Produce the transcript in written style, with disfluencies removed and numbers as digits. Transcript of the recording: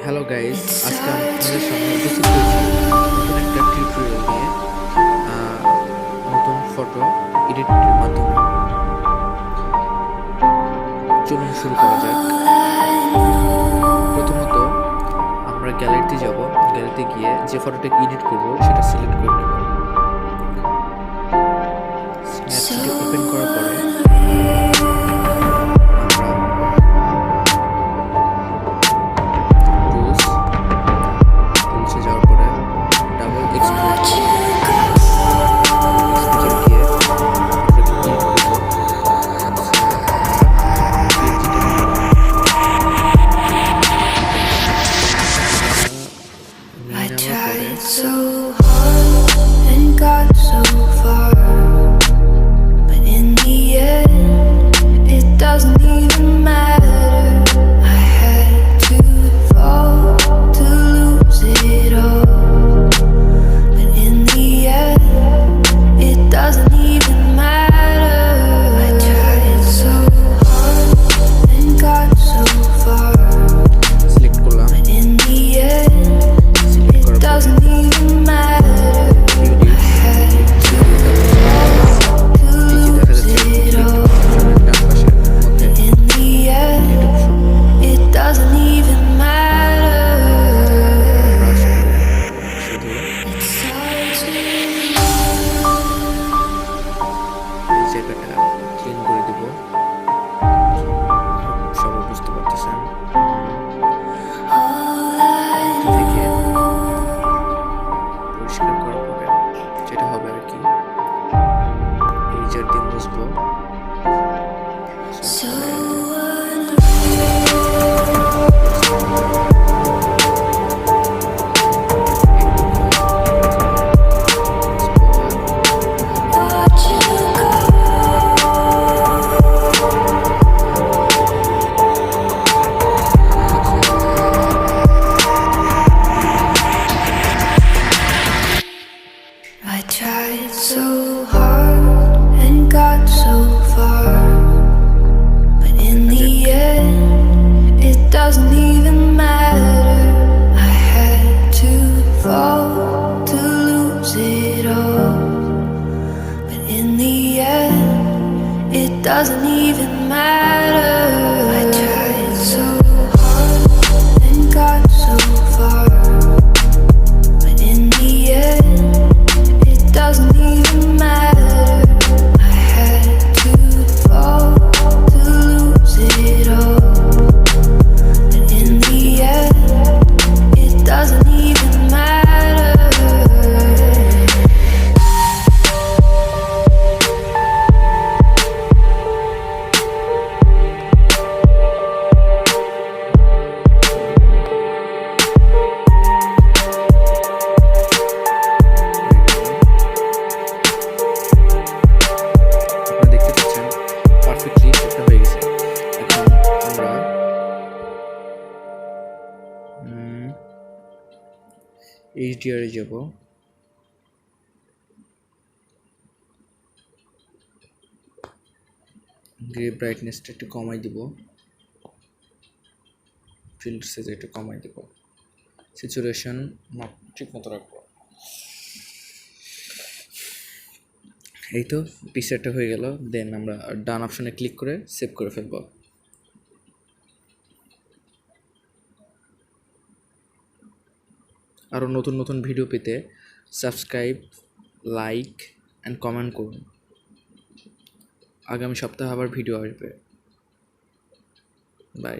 Hello guys, আজকে আপনাদের সামনে উপস্থিত হয়েছি নতুন একটা টিউটোরিয়াল নিয়ে। নতুন ফটো এডিটের মাধ্যমে চলুন শুরু করা যাক। প্রথমত আমরা গ্যালারিতে যাব। গ্যালারিতে গিয়ে যে ফটোটাকে এডিট করব সেটা সিলেক্ট করে নেব। স্ন্যাপসিডে ওপেন করার পরে so hard and got so far, but in the end it doesn't even matter. I had to fall to lose it all, but in the end it doesn't even matter. I tried so hard and got so far, but in the end doesn't even matter. I had to lose it all, but in the end it doesn't even matter. It's hard to জায়গাটা clean করে দেব। সবাই বুঝতে পারতেছেন। পরিষ্কার করার পরে যেটা হবে আর কি, ইরেজার দিয়ে মুছবো। I tried so hard and got so far, but in the end it doesn't even matter. I had to fall to lose it all, but in the end it doesn't even matter. I tried so hard and got so far, but in the end it doesn't even matter. I had to fall to lose it all, but in the end it doesn't even matter. আপনারা দেখতে পাচ্ছেন perfectly সেটটা হয়ে গেছে। এখন আমরা HDR এ যাব। Grey ব্রাইটনেসটা একটু কমাই দিব, ফিল্ড সাইজ একটু কমাই দিব, স্যাচুরেশন ঠিক মতো রাখবো। এই তো পিকচারটা হয়ে গেল। দেন আমরা ডান অপশনে ক্লিক করে সেভ করে ফেলব। আরও নতুন নতুন ভিডিও পেতে সাবস্ক্রাইব, লাইক অ্যান্ড কমেন্ট করুন। আগামী সপ্তাহে আবার ভিডিও আসবে। বাই।